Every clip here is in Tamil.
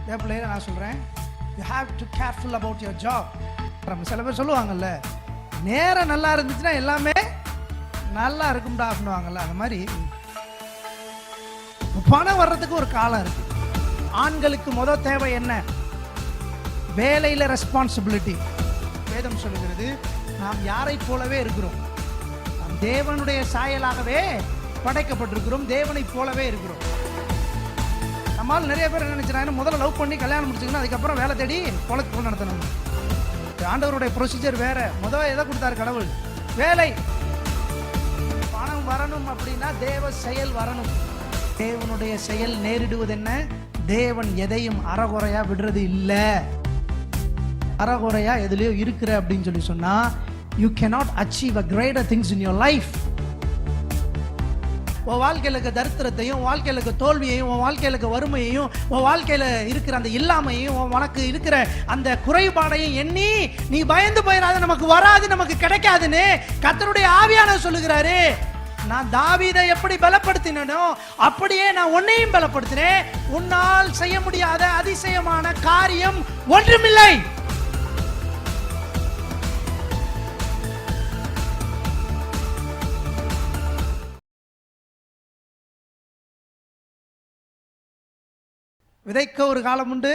பிள்ளைகளை நான் சொல்கிறேன், you have to careful about your job. சில பேர் சொல்லுவாங்கல்ல, நேரம் நல்லா இருந்துச்சுன்னா எல்லாமே நல்லா இருக்கும்டா அப்படின்னுவாங்கல்ல, அந்த மாதிரி பணம் வர்றதுக்கு ஒரு காலம் இருக்கு. ஆண்களுக்கு முதல் தேவை என்ன? வேலையில் ரெஸ்பான்சிபிலிட்டி. வேதம் சொல்லுகிறது, நாம் யாரை போலவே இருக்கிறோம், நாம் தேவனுடைய சாயலாகவே படைக்கப்பட்டிருக்கிறோம், தேவனை போலவே இருக்கிறோம். நம்மால் நிறைய பேர் என்ன நினைச்சாங்க, முதல்ல லவ் பண்ணி கல்யாணம் முடிச்சுக்கணும், அதுக்கப்புறம் வேலை தேடி பொழப்பு நடத்தணும். ஆண்டவருடைய ப்ரொசீஜர் வேற. முதல்ல எதை கொடுத்தாரு கடவுள்? வேலை. பணம் வரணும் அப்படின்னா தேவ செயல் வரணும். தேவனுடைய செயல் நேரிடுவது என்ன? தேவன் எதையும் அறகுறையா விடுறது இல்லை. அறகுறையா எதுலயோ இருக்கிற அப்படின்னு சொல்லி சொன்னா, you cannot achieve a greater things in your life. உன் வாழ்க்கையில இருக்க தரித்திரத்தையும், வாழ்க்கையில இருக்க தோல்வியையும், உன் வாழ்க்கையில இருக்க வறுமையையும், உன் வாழ்க்கையில இருக்கிற அந்த இல்லாமையும், உனக்கு இருக்கிற அந்த குறைபாடையும் எண்ணி நீ பயந்து போயிடாத, நமக்கு வராது, நமக்கு கிடைக்காதுன்னு கர்த்தருடைய ஆவியானவர் சொல்லுகிறாரு. நான் தாவீதை எப்படி பலப்படுத்தினோ அப்படியே நான் உன்னையும் பலப்படுத்தினேன். உன்னால் செய்ய முடியாத அதிசயமான காரியம் ஒன்றுமில்லை. விதைக்க ஒரு காலம் உண்டு,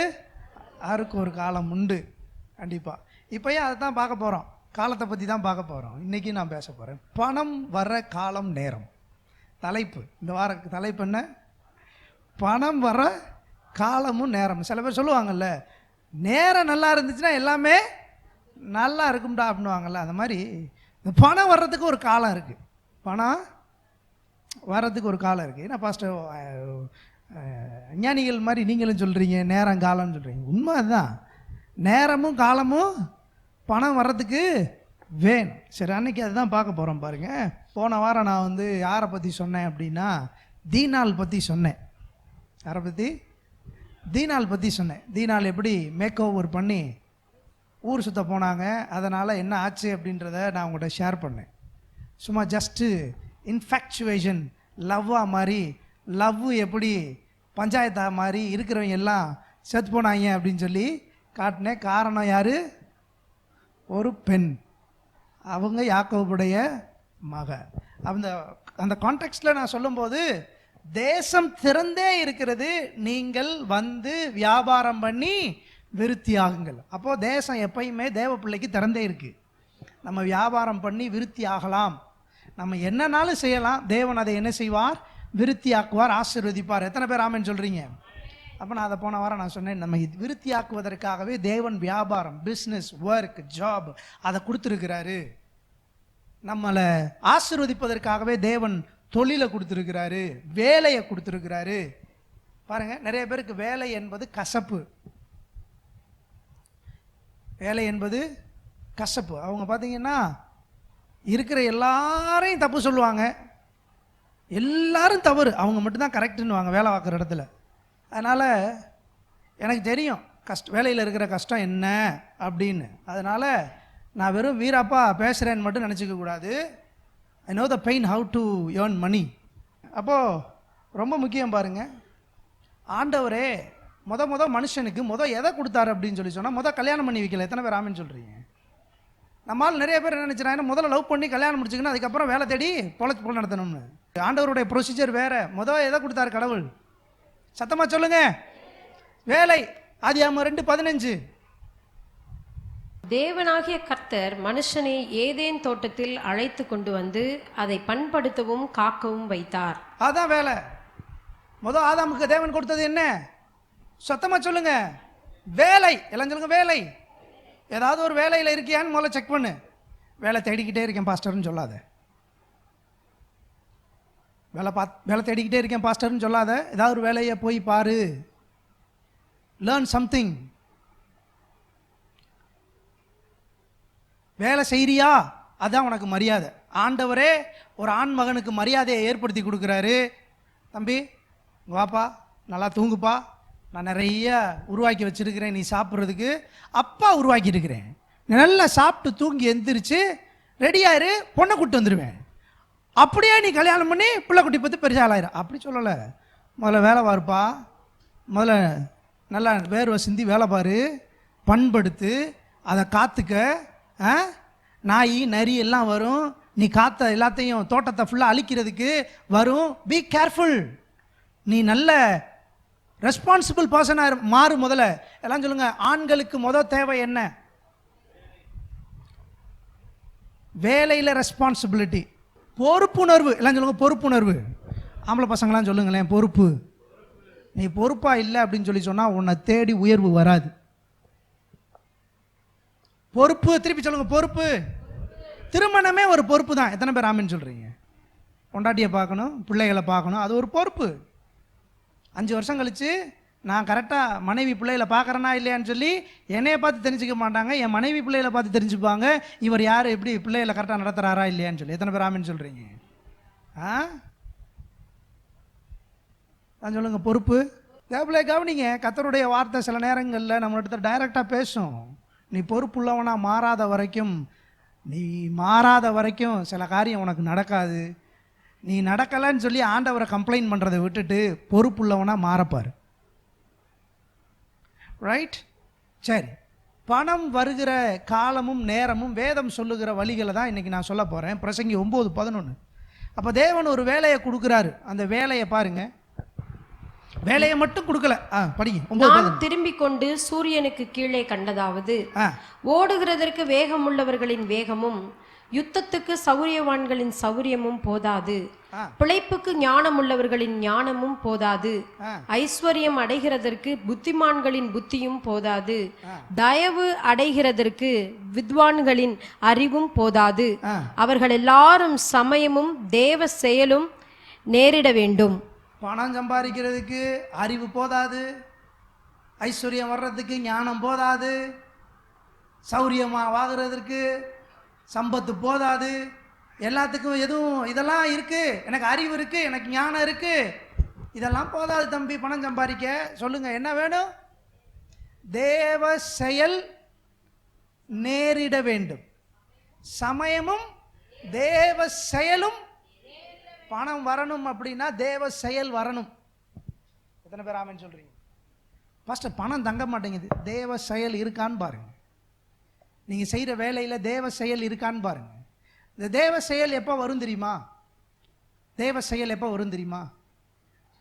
அறுக்க ஒரு காலம் உண்டு. கண்டிப்பாக இப்போயே அதை தான் பார்க்க போகிறோம். காலத்தை பற்றி தான் பார்க்க போகிறோம். இன்றைக்கி நான் பேச போகிறேன். பணம் வர காலம் நேரம். தலைப்பு, இந்த வார தலைப்பு என்ன? பணம் வர காலமும் நேரம். சில பேர் சொல்லுவாங்கல்ல, நேரம் நல்லா இருந்துச்சுன்னா எல்லாமே நல்லா இருக்கும்டா அப்படின்னுவாங்கல்ல, அந்த மாதிரி இந்த பணம் வர்றதுக்கு ஒரு காலம் இருக்குது. பணம் வர்றதுக்கு ஒரு காலம் இருக்குது. ஏன்னா பாஸ்டர் ஞானிகள் மாதிரி நீங்களும் சொல்கிறீங்க, நேரம் காலம்னு சொல்கிறீங்க. உண்மை அதுதான். நேரமும் காலமும் பணம் வர்றதுக்கு வேணும். சரி, அன்னைக்கு அதுதான் பார்க்க போகிறோம் பாருங்கள். போன வாரம் நான் யாரை பற்றி சொன்னேன் அப்படின்னா, தீனாள் பற்றி சொன்னேன். யாரை பற்றி? தீனாள் பற்றி சொன்னேன். தீனாள் எப்படி மேக் ஓவர் பண்ணி ஊர் சுற்ற போனாங்க, அதனால் என்ன ஆச்சு அப்படின்றத நான் உங்கள்கிட்ட ஷேர் பண்ணேன். சும்மா ஜஸ்ட்டு இன்ஃபேக்சுவேஷன், லவ்வாக மாதிரி, லவ் எப்படி பஞ்சாயத்தா மாதிரி இருக்கிறவங்க எல்லாம் செத்து போனாங்க அப்படின்னு சொல்லி காட்டினேன். காரணம் யார்? ஒரு பெண். அவங்க யாக்கோபுடைய மக. அந்த கான்டெக்ஸ்டில் நான் சொல்லும்போது, தேசம் திறந்தே இருக்கிறது, நீங்கள் வியாபாரம் பண்ணி விருத்தி ஆகுங்கள். அப்போது தேசம் எப்பயுமே தேவ பிள்ளைக்கு திறந்தே இருக்குது. நம்ம வியாபாரம் பண்ணி விருத்தி ஆகலாம், நம்ம என்னன்னாலும் செய்யலாம். தேவன் அதை என்ன செய்வார்? விருத்தி ஆக்குவார், ஆசீர்வதிப்பார். எத்தனை பேர் ஆமென் சொல்கிறீங்க? அப்போ நான் அதை போன வாரம் நான் சொன்னேன், நம்ம விருத்தி ஆக்குவதற்காகவே தேவன் வியாபாரம், பிஸ்னஸ், ஒர்க், ஜாப் அதை கொடுத்துருக்கிறாரு. நம்மளை ஆசீர்வதிப்பதற்காகவே தேவன் தொழிலை கொடுத்துருக்கிறாரு, வேலையை கொடுத்துருக்கிறாரு. பாருங்கள், நிறைய பேருக்கு வேலை என்பது கசப்பு. வேலை என்பது கசப்பு. அவங்க பார்த்தீங்கன்னா இருக்கிற எல்லாரையும் தப்பு சொல்லுவாங்க, எல்லாரும் தவறு, அவங்க மட்டும்தான் கரெக்டுன்னுவாங்க வேலை பார்க்குற இடத்துல. அதனால் எனக்கு தெரியும் வேலையில் இருக்கிற கஷ்டம் என்ன அப்படின்னு. அதனால் நான் வெறும் வீராப்பா பேசுகிறேன்னு மட்டும் நினச்சிக்க கூடாது. I know the pain how to earn money. அப்போது ரொம்ப முக்கியம் பாருங்கள், ஆண்டவரே மனுஷனுக்கு எதை கொடுத்தாரு அப்படின்னு சொல்லி சொன்னால், கல்யாணம் பண்ணி வைக்கல. எத்தனை பேர் ஆமென் சொல்கிறீங்க? நம்மால் நிறைய பேர் என்ன நினைச்சாங்க, முதல்ல லவ் பண்ணி கல்யாணம் முடிச்சுக்கணும், அதுக்கப்புறம் வேலை தேடி பொழப்பு நடத்தணும்னு. ஆண்டவருடைய ப்ரொசீஜர் வேற. எதை கொடுத்தாரு கடவுள்? சத்தமா சொல்லுங்க. வேலை. ஆதியாகமம் 2:15. தேவனாகிய கர்த்தர் மனுஷனை ஏதேன் தோட்டத்தில் அழைத்து கொண்டு வந்து அதை பண்படுத்தவும் காக்கவும் வைத்தார். அதான் வேலை. ஆதாமுக்கு தேவன் கொடுத்தது என்ன? சத்தமா சொல்லுங்க. வேலை. எல்லாம் சொல்லுங்க, வேலை. ஏதாவது ஒரு வேலையில் இருக்கியான்னு முதல்ல செக் பண்ணு. வேலை தேடிக்கிட்டே இருக்கேன் பாஸ்டர்னு சொல்லாத. வேலை தேடிக்கிட்டே இருக்கேன் பாஸ்டர்னு சொல்லாத. ஏதாவது ஒரு வேலையை போய் பாரு. Learn something. வேலை செய்கிறியா? அதுதான் உனக்கு மரியாதை. ஆண்டவரே ஒரு ஆண் மகனுக்கு மரியாதையை ஏற்படுத்தி கொடுக்குறாரு. தம்பி வாப்பா, நல்லா தூங்குப்பா, நான் நிறைய உருவாக்கி வச்சுருக்கிறேன் நீ சாப்பிட்றதுக்கு. அப்பா உருவாக்கி இருக்கிறேன், நல்லா சாப்பிட்டு தூங்கி எந்திரிச்சு ரெடியாயிரு, பொண்ணை கூப்பிட்டு வந்துடுவேன். அப்படியே நீ கல்யாணம் பண்ணி பிள்ளை குட்டி பற்றி பெருசாக ஆளாயிரும். அப்படி சொல்லலை. முதல்ல வேலை வாருப்பா, முதல்ல நல்லா வேர்வை சிந்தி வேலை பாரு, பண்படுத்து, அதை காத்துக்க. நாய் நரி எல்லாம் வரும், நீ காத்த எல்லாத்தையும் தோட்டத்தை ஃபுல்லாக அழிக்கிறதுக்கு வரும். Be careful. நீ நல்ல ரெஸ்பான்சிபிள் பர்சனாக மாறு. முதல்ல எல்லாம் சொல்லுங்க, ஆண்களுக்கு தேவை என்ன? வேலையில் ரெஸ்பான்சிபிலிட்டி, பொறுப்புணர்வு. எல்லாம் சொல்லுங்க பொறுப்புணர்வு. ஆம்பளை பசங்களாம் சொல்லுங்களேன் பொறுப்பு. நீ பொறுப்பாக இல்லை அப்படின்னு சொல்லி சொன்னால் உன்னை தேடி உயர்வு வராது. பொறுப்பு, திருப்பி சொல்லுங்க பொறுப்பு. திருமணமே ஒரு பொறுப்பு தான். எத்தனை பேர் ஆமின்னு சொல்கிறீங்க? பொண்டாட்டியை பார்க்கணும், பிள்ளைகளை பார்க்கணும், அது ஒரு பொறுப்பு. 5 வருஷம் கழித்து நான் கரெக்டாக மனைவி பிள்ளைகளை பார்க்குறேனா இல்லையான்னு சொல்லி என்னையை பார்த்து தெரிஞ்சுக்க மாட்டாங்க, என் மனைவி பிள்ளைகளை பார்த்து தெரிஞ்சுப்பாங்க இவர் யார், எப்படி பிள்ளைகளை கரெக்டாக நடத்துகிறாரா இல்லையான்னு சொல்லி. எத்தனை பேர் ஆமின்னு சொல்கிறீங்க? நான் சொல்லுங்கள் பொறுப்பு. தேவலை கவனிங்க, கர்த்தருடைய வார்த்தை சில நேரங்களில் நம்மளிடத்தில் டைரெக்டாக பேசும். நீ பொறுப்புள்ளவனாக மாறாத வரைக்கும் சில காரியம் உனக்கு நடக்காது. நீ நடக்கலைன்னு சொல்லி ஆண்டவரை கம்ப்ளைண்ட் பண்ணுறதை விட்டுட்டு பொறுப்புள்ளவனாக மாறப்பார். ரைட்? சரி, பணம் வருகிற காலமும் நேரமும் வேதம் சொல்லுகிற வழிகளை தான் இன்றைக்கி நான் சொல்ல போகிறேன். பிரசங்கி 9:11. அப்போ தேவன் ஒரு வேலையை கொடுக்குறாரு. அந்த வேலையை பாருங்க, வேலையை மட்டும் கொடுக்கல. படிங்க. நான் திரும்பிக் கொண்டு சூரியனுக்கு கீழே கண்டதாவது, ஓடுகிறதற்கு வேகம் உள்ளவர்களின் வேகமும் யுத்தத்துக்கு சௌரியவான்களின் சௌரியமும் போதாது, பிழைப்புக்கு ஞானம் உள்ளவர்களின் ஞானமும் போதாது, ஐஸ்வர்யம் அடைகிறதற்கு புத்திமான்களின் புத்தியும் போதாது, தயவு அடைகிறதற்கு வித்வான்களின் அறிவும் போதாது, அவர்கள் எல்லாரும் சமயமும் தேவ செயலும் நேரிட வேண்டும். பணம் சம்பாதிக்கிறதுக்கு அறிவு போதாது, ஐஸ்வர்யம் வர்றதுக்கு ஞானம் போதாது, சௌரியமாக வாங்குறதுக்கு சம்பத்து போதாது, எல்லாத்துக்கும் எதுவும் இதெல்லாம் இருக்குது, எனக்கு அறிவு இருக்குது, எனக்கு ஞானம் இருக்குது, இதெல்லாம் போதாது தம்பி பணம் சம்பாதிக்க. சொல்லுங்கள் என்ன வேணும்? தேவ செயல் நேரிட வேண்டும். சமயமும் தேவ செயலும். பணம் வரணும் அப்படின்னா தேவ செயல் வரணும். எத்தனை பேர் ஆமென் சொல்றீங்க? ஃபர்ஸ்ட் பணம் தங்க மாட்டேங்குது, தேவ செயல் இருக்கான்னு பாருங்க. நீங்க செய்யற வேலையில தேவ செயல் இருக்கான்னு பாருங்க. இந்த தேவ செயல் எப்போ வரும் தெரியுமா? தேவ செயல் எப்போ வரும் தெரியுமா?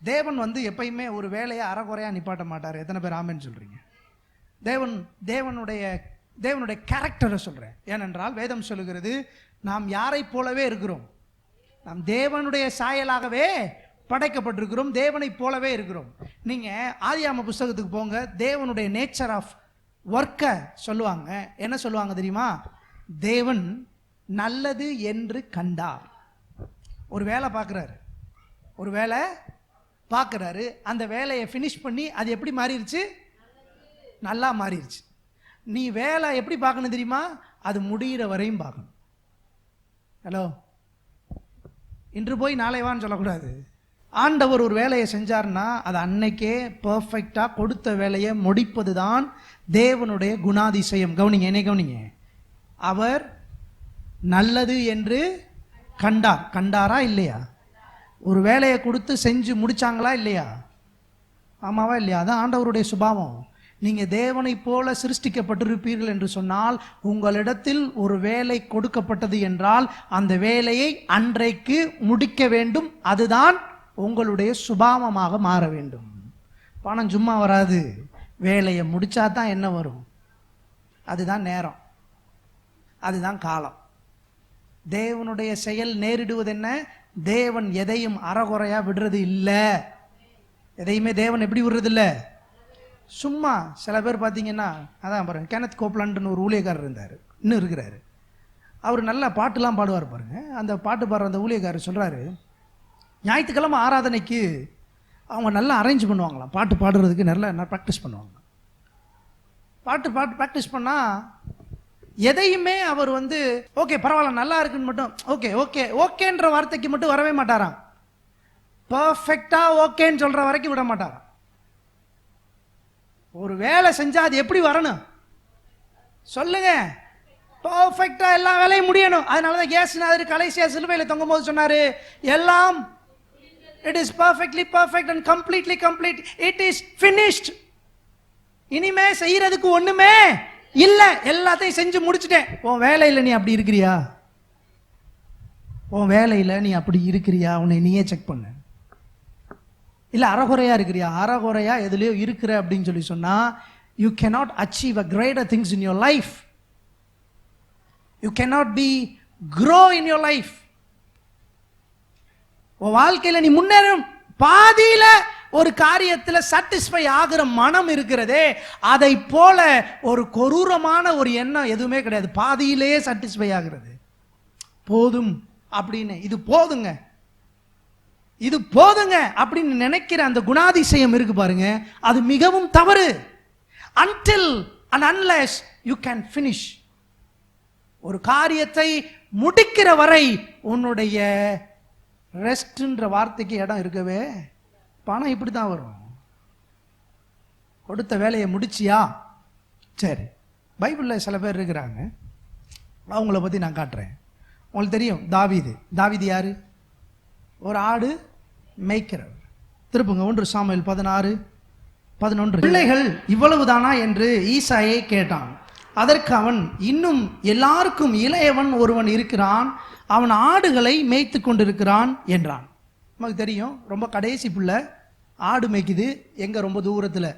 தேவன் எப்பயுமே ஒரு வேலையை அறகுறையா நிப்பாட்ட மாட்டார். எத்தனை பேர் ஆமென் சொல்றீங்க? தேவனுடைய கேரக்டரை சொல்றேன். ஏனென்றால் வேதம் சொல்லுகிறது, நாம் யாரை போலவே இருக்கிறோம். நாம் தேவனுடைய சாயலாகவே படைக்கப்பட்டிருக்கிறோம், தேவனை போலவே இருக்கிறோம். நீங்க ஆதியாகம புஸ்தகத்துக்கு போங்க, தேவனுடைய நேச்சர் ஆஃப் ஒர்க்கை சொல்லுவாங்க. என்ன சொல்லுவாங்க தெரியுமா? தேவன் நல்லது என்று கண்டார். ஒரு வேலை பார்க்குறாரு, அந்த வேலையை ஃபினிஷ் பண்ணி அது எப்படி மாறிடுச்சு? நல்லா மாறிடுச்சு. நீ வேலை எப்படி பார்க்கணும் தெரியுமா? அது முடிகிற வரையும் பார்க்கணும். ஹலோ, இன்று போய் நாளை வான்னு சொல்லக்கூடாது. ஆண்டவர் ஒரு வேலையை செஞ்சார்னா அது அன்னைக்கே பர்ஃபெக்டாக கொடுத்த வேலையை முடிப்பது தான் தேவனுடைய குணாதிசயம். கவனிங்க, என்னை கவனிங்க. அவர் நல்லது என்று கண்டாரா இல்லையா? ஒரு வேலையை கொடுத்து செஞ்சு முடிச்சாங்களா இல்லையா? ஆமாவா இல்லையா? அதான் ஆண்டவருடைய சுபாவம். நீங்கள் தேவனை போல சிருஷ்டிக்கப்பட்டிருப்பீர்கள் என்று சொன்னால், உங்களிடத்தில் ஒரு வேலை கொடுக்கப்பட்டது என்றால் அந்த வேலையை அன்றைக்கு முடிக்க வேண்டும். அதுதான் உங்களுடைய சுபாவமாக மாற வேண்டும். பணம் சும்மா வராது, வேலையை முடிச்சா தான் என்ன வரும்? அதுதான் நேரம், அதுதான் காலம். தேவனுடைய செயல் நேரிடுவது என்ன? தேவன் எதையும் அறகுறையா விடுறது இல்லை. எதையுமே தேவன் எப்படி விடுறது இல்லை? சும்மா சில பேர் பார்த்தீங்கன்னா, அதான் பாருங்க, கெனத் கோப்லாண்டுன்னு ஒரு ஊழியக்காரர் இருந்தார், இன்னும் இருக்கிறாரு. அவர் நல்ல பாட்டுலாம் பாடுவார் பாருங்க. அந்த பாட்டு பாடுற அந்த ஊழியக்காரர் சொல்கிறாரு, ஞாயிற்றுக்கிழமை ஆராதனைக்கு அவங்க நல்லா அரேஞ்ச் பண்ணுவாங்களாம், பாட்டு பாடுறதுக்கு நல்லா ப்ராக்டிஸ் பண்ணுவாங்க. பாட்டு ப்ராக்டிஸ் பண்ணால் எதையுமே அவர் ஓகே பரவாயில்ல நல்லா இருக்குன்னு மட்டும் ஓகேன்ற வார்த்தைக்கு மட்டும் வரவே மாட்டாராம். பர்ஃபெக்டாக ஓகேன்னு சொல்கிற வரைக்கும் விட மாட்டாராம். ஒரு வேலை செஞ்சா அது எப்படி வரணும் சொல்லுங்க? பர்ஃபெக்டா எல்லா வேலையும் முடியணும். அதனாலதான் இயேசுநாதர் கடைசியா சிலுவையில் தொங்கும் போது சொன்னாரு, எல்லாம் it is perfectly perfect and completely complete, it is finished. இனிமே செய்யறதுக்கு ஒண்ணுமே இல்ல, எல்லாத்தையும் செஞ்சு முடிச்சுட்டேன். உன் வேலையில நீ அப்படி இருக்கிறியா? உன் வேலையில நீ அப்படி இருக்கிறியா? உன்னை நீயே செக் பண்ணு. இல்ல அறகுறையா இருக்கிறியா? அறகுறையா எதுலயோ இருக்கிற அப்படின்னு சொல்லி சொன்னா you cannot achieve a greater things in your life. You cannot be grow in your life. உன் வாழ்க்கையில நீ முன்னேறும் பாதியில ஒரு காரியத்துல சாட்டிஸ்ஃபை ஆகிற மனம் இருக்கிறதே, அதை போல ஒரு கொரூரமான ஒரு எண்ணம் எதுவுமே கிடையாது. பாதியிலேயே சாட்டிஸ்ஃபை ஆகிறது. போதும் அப்படின்னு, இது போதுங்க, இது போதுங்க அப்படின்னு நினைக்கிற அந்த குணாதிசயம் இருக்கு பாருங்க, அது மிகவும் தவறு. until and unless you can finish, ஒரு காரியத்தை முடிக்கிற வரை உன்னுடைய ரெஸ்ட்ன்ற வார்த்தைக்கு இடம் இருக்கவே. பணம் இப்படி தான் வரும். கொடுத்த வேலையை முடிச்சியா? சரி. பைபிளில் சில பேர் இருக்கிறாங்க, அவங்கள பற்றி நான் காட்டுறேன். உங்களுக்கு தெரியும் தாவீது. தாவீது யாரு? ஒரு ஆடு மேய்க்கிறவர். திருப்புங்க 1 சாமுவேல் 16:11. பிள்ளைகள் இவ்வளவுதானா என்று ஈசாயை கேட்டான். அதற்கு அவன், இன்னும் எல்லாருக்கும் இளையவன் ஒருவன் இருக்கிறான், அவன் ஆடுகளை மேய்த்து கொண்டிருக்கிறான் என்றான். நமக்கு தெரியும், ரொம்ப கடைசி பிள்ளை ஆடு மேய்க்குது, எங்க? ரொம்ப தூரத்தில்.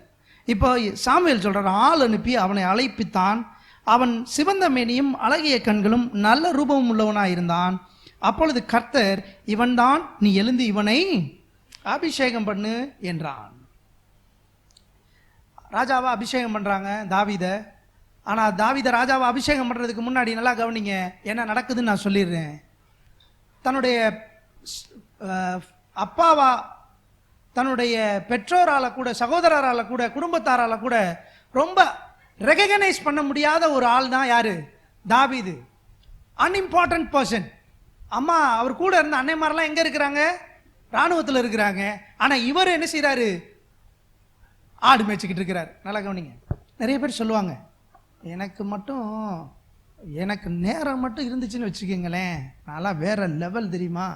இப்போ சாமுவேல் சொல்றான், ஆள் அனுப்பி அவனை அழைப்பித்தான். அவன் சிவந்த மேனியும் அழகிய கண்களும் நல்ல ரூபமும் உள்ளவனாயிருந்தான். அப்பொழுது கர்த்தர், இவன்தான், நீ எழுந்து இவனை அபிஷேகம் பண்ணு என்றான். ராஜாவா அபிஷேகம் பண்றாங்க தாவீத. ஆனா தாவீத ராஜாவை அபிஷேகம் பண்றதுக்கு முன்னாடி நல்லா கவனிங்க என்ன நடக்குதுன்னு நான் சொல்லிடுறேன். தன்னுடைய அப்பாவா, தன்னுடைய பெற்றோரால கூட, சகோதரரால கூட, குடும்பத்தாரால கூட ரொம்ப ரெகக்னைஸ் பண்ண முடியாத ஒரு ஆள் தான் யாரு? தாவீது. Unimportant person. அம்மா அவர் கூட இருந்த அன்னைமாரெல்லாம் எங்க இருக்கிறாங்க? ராணுவத்தில் இருக்கிறாங்க. ஆனா இவர் என்ன செய்யறாரு? ஆடு மேய்ச்சிக்கிட்டு இருக்கிறார். நல்லா கவனிங்க. நிறைய பேர் சொல்லுவாங்க, எனக்கு நேரம் மட்டும் இருந்துச்சுன்னு வச்சுக்கோங்களேன், நல்லா வேற லெவல் தெரியுமா,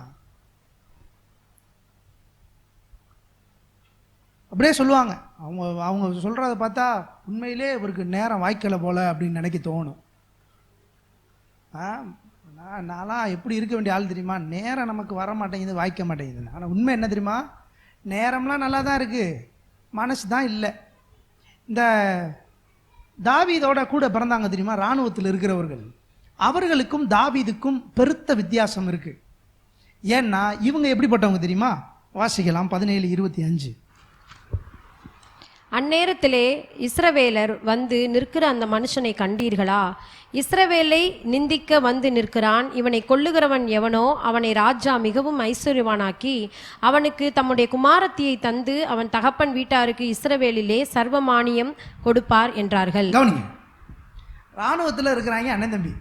அப்படியே சொல்லுவாங்க. அவங்க சொல்றத பார்த்தா உண்மையிலே இவருக்கு நேரம் வாய்க்கலை போல அப்படின்னு நினைக்க தோணும். நான்லாம் எப்படி இருக்க வேண்டிய ஆள் தெரியுமா? நேரம் நமக்கு வர மாட்டேங்குது, வாய்க்க மாட்டேங்குது. ஆனால் உண்மை என்ன தெரியுமா? நேரம்லாம் நல்லா தான் இருக்கு, மனசு தான் இல்லை. இந்த தாவீதோட கூட பிறந்தாங்க தெரியுமா, இராணுவத்தில் இருக்கிறவர்கள், அவர்களுக்கும் தாவீதுக்கும் பெருத்த வித்தியாசம் இருக்கு. ஏன்னா இவங்க எப்படிப்பட்டவங்க தெரியுமா? வாசிக்கலாம் 17:25. அந்நேரத்திலே இஸ்ரவேலர் வந்து நிற்கிற அந்த மனுஷனை கண்டீர்களா? இஸ்ரவேலை நிந்திக்க வந்து நிற்கிறான். இவனை கொல்லுகிறவன் எவனோ அவனை ராஜா மிகவும் ஐஸ்வர்யவானாக்கி அவனுக்கு தம்முடைய குமாரத்தியை தந்து அவன் தகப்பன் வீட்டாருக்கு இஸ்ரவேலிலே சர்வமானியம் கொடுப்பார் என்றார்கள். கவனிங்க, ராணுவத்தில் இருக்கிறாங்க அண்ணன் தம்பி.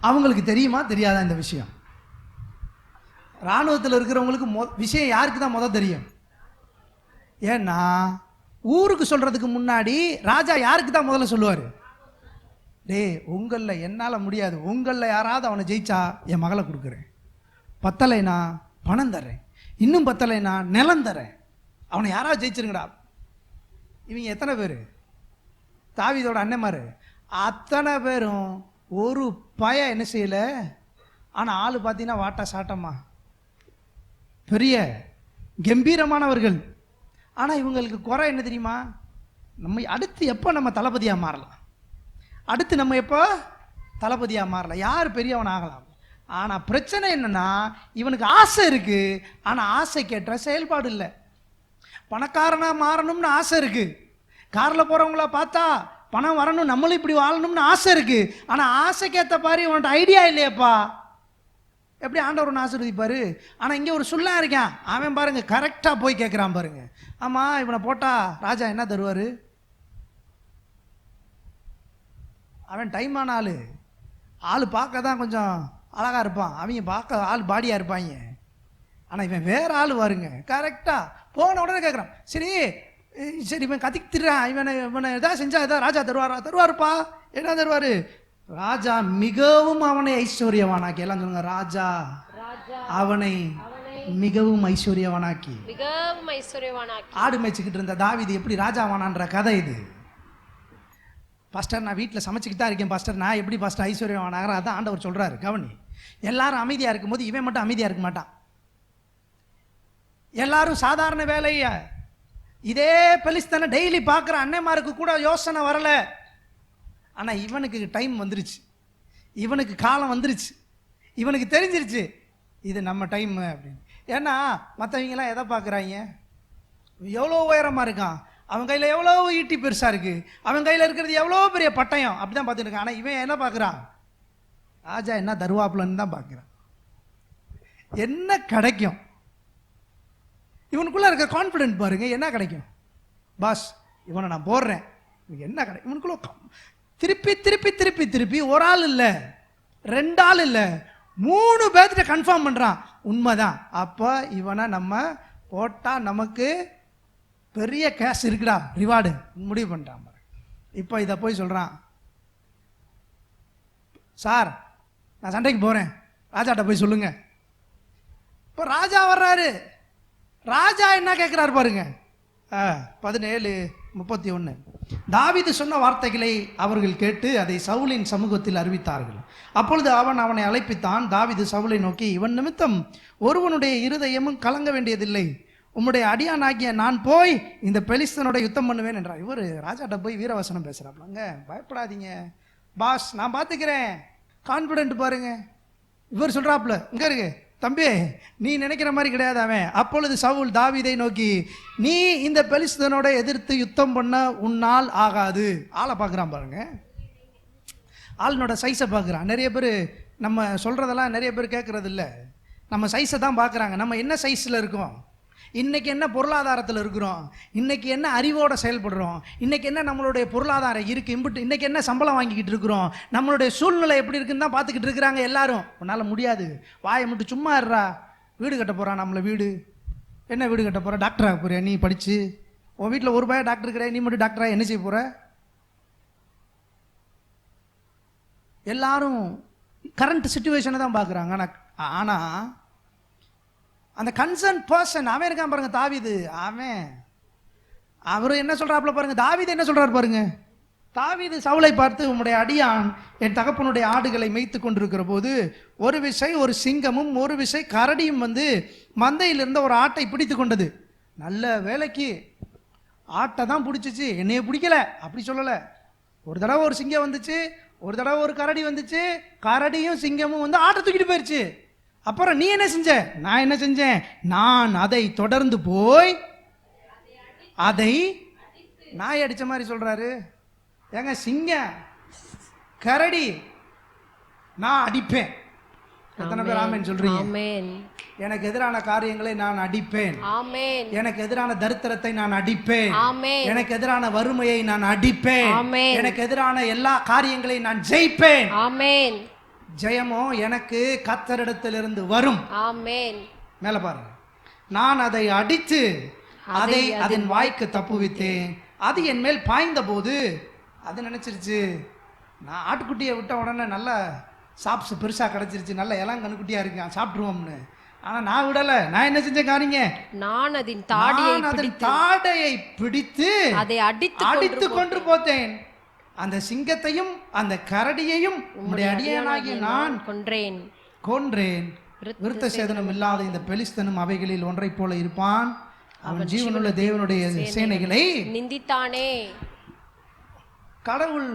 அவங்களுக்கு தெரியுமா தெரியாதா இந்த விஷயம்? ராணுவத்தில் இருக்கிறவங்களுக்கு விஷயம் யாருக்கு தான் முதல் தெரியும்? ஏன்னா ஊருக்கு சொல்றதுக்கு முன்னாடி ராஜா யாருக்கு தான் முதல்ல சொல்லுவார்? உங்களில் என்னால் முடியாது, உங்களில் யாராவது அவனை ஜெயிச்சா என் மகளை கொடுக்குறேன், பத்தலைனா பணம் தர்றேன், இன்னும் பத்தலைனா நிலம் தரேன், அவனை யாராவது ஜெயிச்சிருங்கடா. இவங்க எத்தனை பேர்? தாவீதோட அண்ணன்மாரு அத்தனை பேரும் ஒரு பய என்ன செய்யலை. ஆனால் ஆள் பார்த்தீங்கன்னா வாட்டா சாட்டமா பெரிய கம்பீரமானவர்கள். ஆனால் இவங்களுக்கு குறை என்ன தெரியுமா? நம்ம அடுத்து எப்போ நம்ம தளபதியாக மாறலாம், அடுத்து நம்ம எப்போ தளபதியாக மாறலாம், யார் பெரியவன் ஆகலாம். ஆனால் பிரச்சனை என்னன்னா, இவனுக்கு ஆசை இருக்கு, ஆனால் ஆசை கேட்ட செயல்பாடு இல்லை. பணக்காரனாக மாறணும்னு ஆசை இருக்கு, காரில் போகிறவங்கள பார்த்தா பணம் வரணும், நம்மளும் இப்படி வாழணும்னு ஆசை இருக்கு. ஆனால் ஆசைக்கேற்ற பாரு இவன்ட்ட ஐடியா இல்லையப்பா. எப்படி ஆண்டவர் ஒன்று ஆசீர்வதிப்பாரு? ஆனால் இங்கே ஒரு சொல்லா இருக்கான், அவன் பாருங்க கரெக்டாக போய் கேட்குறான் பாருங்க. ஆமாம், இவனை போட்டா ராஜா என்ன தருவார்? அவன் டைமான ஆள் பார்க்க தான் கொஞ்சம் அழகாக இருப்பான், அவங்க பார்க்க ஆள் பாடியாக இருப்பாங்க. ஆனால் இவன் வேற ஆள் பாருங்க, கரெக்டாக போன உடனே கேட்குறான். சரி சரி, இவன் கத்திக்கிறான், இவனை எதாவது செஞ்சா எதாவது ராஜா தருவாருப்பா. என்ன தருவார்? ராஜா மிகவும் அவனை ஐஸ்வர்யவானாக்கி. எல்லாம் சொல்லுங்க, ராஜா அவனை மிகவும் ஐஸ்வர்யவானாக்கி. மிகவும் ஐஸ்வர்யவானாக்கி. ஆடு மேய்ச்சிக்கிட்டு இருந்த தாவீது எப்படி ராஜாவானான்ற கதை இது. பாஸ்டர் நான் வீட்டில் சமைச்சிக்கிட்டு தான் இருக்கேன் பாஸ்டர், நான் எப்படி பாஸ்டர் ஐஸ்வர்யவானாகிறேன்? அதான் ஆண்டவர் சொல்கிறாரு. கவனி, எல்லாரும் அமைதியாக இருக்கும்போது இவன் மட்டும் அமைதியாக இருக்க மாட்டான். எல்லாரும் சாதாரண வேலைய இதே பெலிஸ்தனை டெய்லி பார்க்குற அன்னைமாருக்கு கூட யோசனை வரல. ஆனால் இவனுக்கு டைம் வந்துருச்சு, இவனுக்கு காலம் வந்துருச்சு, இவனுக்கு தெரிஞ்சிருச்சு இது நம்ம டைம் அப்படின்னு. ஏன்னா மற்றவங்களாம் எதை பார்க்குறாங்க? எவ்வளோ உயரமாக இருக்கான், அவன் கையில் எவ்வளோ ஈட்டி பெருசாக இருக்குது, அவன் கையில் இருக்கிறது எவ்வளோ பெரிய பட்டயம், அப்படி தான் பார்த்துட்டு இருக்கான். ஆனால் இவன் என்ன பார்க்குறான்? ராஜா என்ன தருவாப்புலன்னு தான் பார்க்குறான். என்ன கிடைக்கும் இவனுக்குள்ளே இருக்க கான்ஃபிடென்ட் பாருங்க. என்ன கிடைக்கும்? பாஸ் இவனை நான் போடுறேன், என்ன கிடைக்கும் இவனுக்குள்ள? திருப்பி திருப்பி திருப்பி திருப்பி ஒரு ஆள் இல்லை, 2 ஆள் இல்லை, 3 பேர்த்திட்ட கன்ஃபார்ம் பண்ணுறான் உண்மைதான். அப்போ இவனை நம்ம போட்டால் நமக்கு பெரிய கேஷ் இருக்குடா, ரிவார்டு முடிவு பண்ணிட்டான். இப்போ இதை போய் சொல்கிறான், சார் நான் சண்டைக்கு போகிறேன், ராஜாட்ட போய் சொல்லுங்க. இப்போ ராஜா வர்றாரு. ராஜா என்ன கேட்குறாரு பாருங்க, 17:31. தாவீது சொன்ன வார்த்தைகளை அவர்கள் கேட்டு அதை சவுலின் சமூகத்தில் அறிவித்தார்கள். அப்பொழுது அவனை அழைப்பித்தான். தாவீது சவுலை நோக்கி, இவன் நிமித்தம் ஒருவனுடைய இருதயமும் கலங்க வேண்டியதில்லை, உம்முடைய அடியானாகிய நான் போய் இந்த பெலிஸ்தனோட யுத்தம் பண்ணுவேன் என்றார். இவர் ராஜாட்ட போய் வீரவசனம் பேசுகிறாப்லங்க. பயப்படாதீங்க பாஸ், நான் பார்த்துக்கிறேன், கான்ஃபிடென்ட் பாருங்க. இவர் சொல்கிறாப்புல, இங்கே இருக்கு தம்பி, நீ நினைக்கிற மாதிரி கிடையாது அவன். அப்பொழுது சவுல் தாவீதை நோக்கி, நீ இந்த பெலிஸ்தனோட எதிர்த்து யுத்தம் பண்ண உன்னால் ஆகாது. ஆளை பார்க்குறான் பாருங்க, ஆளினோட சைஸை பார்க்குறான். நிறைய பேர் நம்ம சொல்கிறதெல்லாம் நிறைய பேர் கேட்குறது இல்லை, நம்ம சைஸை தான் பார்க்குறாங்க. நம்ம என்ன சைஸில் இருக்கோம், இன்றைக்கி என்ன பொருளாதாரத்தில் இருக்கிறோம், இன்றைக்கி என்ன அறிவோடு செயல்படுறோம், இன்றைக்கி என்ன நம்மளுடைய பொருளாதாரம் இருக்குது, இன்றைக்கி என்ன சம்பளம் வாங்கிக்கிட்டு இருக்கிறோம், நம்மளுடைய சூழ்நிலை எப்படி இருக்குன்னு தான் பார்த்துக்கிட்டு இருக்கிறாங்க எல்லாரும். உன்னால் முடியாது, வாயை மட்டும் சும்மா இருறா. வீடு கட்ட போகிறான் நம்மளை, வீடு என்ன வீடு கட்ட போகிற? டாக்டராக போறியா நீ படித்து? உன் வீட்டில் ஒரு பையன் டாக்டர் கிடையாது, நீ மட்டும் டாக்டராக என்ன செய்ய போகிற? எல்லாரும் கரண்ட் சுச்சுவேஷனை தான் பார்க்குறாங்க. ஆனால் அந்த கன்சர்ன் பர்சன் அவன் இருக்கான் பாருங்க, தாவீது. அவரு என்ன சொல்றாப்புல பாருங்க, தாவீது என்ன சொல்றாரு பாருங்க. தாவீது சவுலை பார்த்து, உம்முடைய அடியான் என் தகப்பனுடைய ஆடுகளை மேய்த்து கொண்டிருக்கிற போது ஒரு விசை ஒரு சிங்கமும் ஒரு விசை கரடியும் வந்து மந்தையில் இருந்த ஒரு ஆட்டை பிடித்து கொண்டது. நல்ல வேலைக்கு ஆட்டை தான் பிடிச்சிச்சு, என்னைய பிடிக்கல அப்படி சொல்லலை. ஒரு தடவை ஒரு சிங்கம் வந்துச்சு, ஒரு தடவை ஒரு கரடி வந்துச்சு, கரடியும் சிங்கமும் வந்து ஆட்டை தூக்கிட்டு போயிடுச்சு. அப்புறம் நீ என்ன செஞ்ச? நான் என்ன செஞ்சேன்? நான் அதை தொடர்ந்து போய் அதை நாய் அடிச்ச மாதிரி சொல்றாரு. ஏங்க, சிங்கம் கரடி நான் அடிப்பேன். எத்தனை பேர் ஆமென் சொல்றீங்க? எனக்கு எதிரான காரியங்களை நான் அடிப்பேன், எனக்கு எதிரான தரித்திரத்தை நான் அடிப்பேன், எனக்கு எதிரான வறுமையை நான் அடிப்பேன், எனக்கு எதிரான எல்லா காரியங்களையும் நான் ஜெயிப்பேன். ஆமென். ஜெயமோ எனக்கு கர்த்தரிடத்திலிருந்து வரும். ஆமென். மேல பாருங்க, நான் அதை அடித்து அதை அதன் வாய்க்கு தப்புவித்தேன். அது என் மேல் பாய்ந்த போது அது நினைச்சிருச்சு, நான் ஆட்டுக்குட்டியை விட்ட உடனே நல்ல சாப்ஸ் பெருசா கிடைச்சிருச்சு, நல்ல இளம் கண்ணுக்குட்டியா இருக்கு, சாப்பிட்டுருவோம்னு. ஆனா நான் விடல. நான் என்ன செஞ்சேன் காரிங்க? நான் அதன் தாடையை பிடித்து அதை அடித்து கொண்டு போத்தேன். அந்த சிங்கத்தையும் அந்த கரடியையும் உம்முடைய அடியானாகிய நான் கொன்றேன். விருத்த சேதனம் இல்லாத இந்த பெலிஸ்தனும் அவைகளில் ஒன்றை போல இருப்பான். அவன் ஜீவனுள்ள தேவனுடைய சேனைகளை நிந்தித்தானே. கடவுள்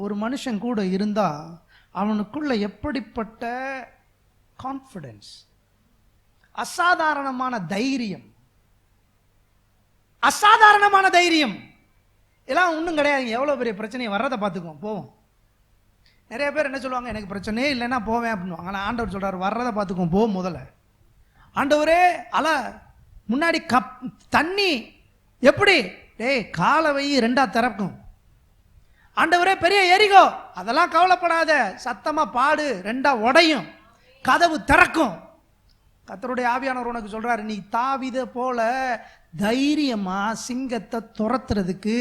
ஒரு மனுஷன் கூட இருந்தா அவனுக்குள்ள எப்படிப்பட்ட கான்ஃபிடன்ஸ், அசாதாரணமான தைரியம், அசாதாரணமான தைரியம் எல்லாம் ஒன்றும் கிடையாதுங்க. எவ்வளோ பெரிய பிரச்சனையை வர்றதை பார்த்துக்குவோம், போவோம். நிறைய பேர் என்ன சொல்லுவாங்க, எனக்கு பிரச்சனையே இல்லைன்னா போவேன் அப்படின்வாங்க. ஆனால் ஆண்டவர் சொல்கிறார், வர்றதை பார்த்துக்குவோம், போ. முதல்ல ஆண்டவரே முன்னாடி தண்ணி எப்படி காலை வை 2ஆ திறக்கும். ஆண்டவரே பெரிய எரிகோ, அதெல்லாம் கவலைப்படாத, சத்தமாக பாடு, 2ஆ உடையும், கதவு திறக்கும். கர்த்தருடைய ஆவியானவர் உனக்கு சொல்றாரு, நீ தாவீதை போல தைரியமா சிங்கத்தை துரத்துறதுக்கு